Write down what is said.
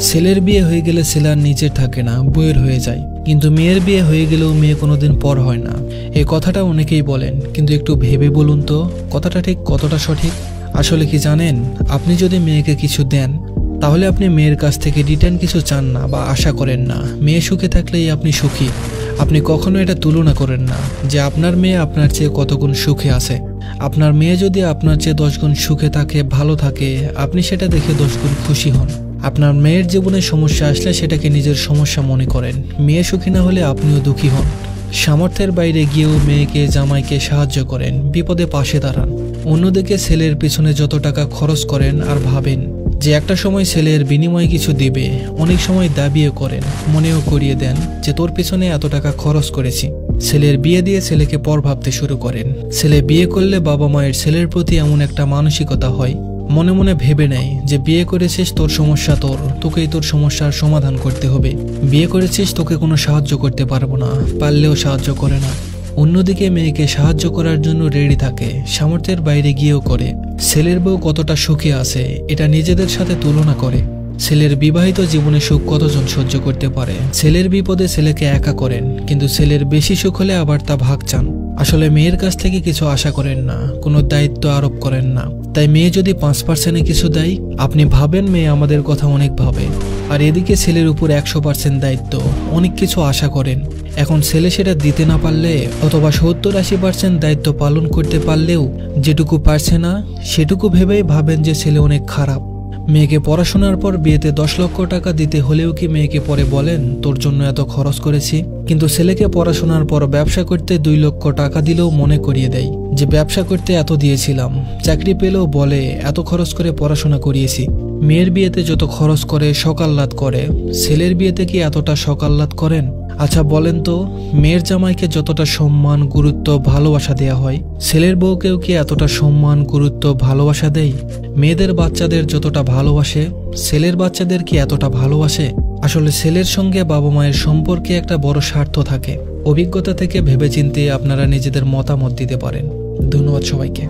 ছেলের বিয়ে হয়ে গেলে ছেলে আর নিজের থাকে না, বউয়ের হয়ে যায়। কিন্তু মেয়ের বিয়ে হয়ে গেলেও মেয়ে কোনোদিন পর হয় না। এই কথাটা অনেকেই বলেন, কিন্তু একটু ভেবে বলুন তো কথাটা ঠিক কতটা সঠিক। আসলে কি জানেন, আপনি যদি মেয়েকে কিছু দেন তাহলে আপনি মেয়ের কাছ থেকে রিটার্ন কিছু চান না বা আশা করেন না। মেয়ে সুখে থাকলেই আপনি সুখী। আপনি কখনো এটা তুলনা করেন না যে আপনার মেয়ে আপনার চেয়ে কত গুণ সুখে আছে। আপনার মেয়ে যদি আপনার চেয়ে 10 গুণ সুখে থাকে, ভালো থাকে, আপনি সেটা দেখে 10 গুণ খুশি হন। আপনার মেয়ের জীবনে সমস্যা আসলে সেটাকে নিজের সমস্যা মনে করেন। মেয়ে সুখী না হলে আপনিও দুঃখী হন। সামর্থ্যের বাইরে গিয়েও মেয়েকে জামাইকে সাহায্য করেন, বিপদে পাশে দাঁড়ান। অন্যদিকে ছেলের পিছনে যত টাকা খরচ করেন আর ভাবেন যে একটা সময় ছেলের বিনিময়ে কিছু দিবে, অনেক সময় দাবিও করেন, মনেও করিয়ে দেন যে তোর পিছনে এত টাকা খরচ করেছি। ছেলের বিয়ে দিয়ে ছেলেকে পর ভাবতে শুরু করেন। ছেলে বিয়ে করলে বাবা মায়ের ছেলের প্রতি এমন একটা মানসিকতা হয়, মনে মনে ভেবে নেয় যে বিয়ে করেছিস, তোর সমস্যা তোকেই তোর সমস্যার সমাধান করতে হবে। বিয়ে করেছিস, তোকে কোনো সাহায্য করতে পারবো না, পারলেও সাহায্য করে না। অন্যদিকে মেয়েকে সাহায্য করার জন্য রেডি থাকে, সামর্থ্যের বাইরে গিয়েও করে। ছেলের বউ কতটা সুখে আছে এটা নিজেদের সাথে তুলনা করে। ছেলের বিবাহিত জীবনে সুখ কতজন সহ্য করতে পারে। ছেলের বিপদে ছেলেকে একা করেন, কিন্তু ছেলের বেশি সুখ হলে আবার তা ভাগ চান। আসলে মেয়ের কাছ থেকে কিছু আশা করেন না, কোনো দায়িত্ব আরোপ করেন না। তাই মেয়ে যদি 5% কিছু দেয়, আপনি ভাবেন মেয়ে আমাদের কথা অনেক ভাবে। আর এদিকে ছেলের উপর 100% দায়িত্ব, অনেক কিছু আশা করেন। এখন ছেলে সেটা দিতে না পারলে অথবা 70-80% দায়িত্ব পালন করতে পারলেও যেটুকু পারছে না সেটুকু ভেবেই ভাবেন যে ছেলে অনেক খারাপ। মেয়েকে পড়াশোনার পর বিয়েতে 10 লক্ষ টাকা দিতে হলেও কি মেয়েকে পরে বলেন তোর জন্য এত খরচ করেছি? কিন্তু ছেলেকে পড়াশোনার পর ব্যবসা করতে 2 লক্ষ টাকা দিলেও মনে করিয়ে দেয় যে ব্যবসা করতে এত দিয়েছিলাম। চাকরি পেলেও বলে এত খরচ করে পড়াশোনা করিয়েছি। মেয়ের বিয়েতে যত খরচ করে সকাল্লাদ করে, ছেলের বিয়েতে কি এতটা সকাল্লাদ করেন? আচ্ছা বলেন তো, মেয়ের জামাইকে যতটা সম্মান, গুরুত্ব, ভালোবাসা দেয়া হয়, ছেলের বউকেও কি এতটা সম্মান, গুরুত্ব, ভালোবাসা দেয়? মেয়েদের বাচ্চাদের যতটা ভালোবাসে, ছেলের বাচ্চাদের কি এতটা ভালোবাসে? আসলে ছেলের সঙ্গে বাবা মায়ের সম্পর্কে একটা বড় স্বার্থ থাকে। অভিজ্ঞতা থেকে ভেবেচিন্তে আপনারা নিজেদের মতামত দিতে পারেন। ধন্যবাদ সবাইকে।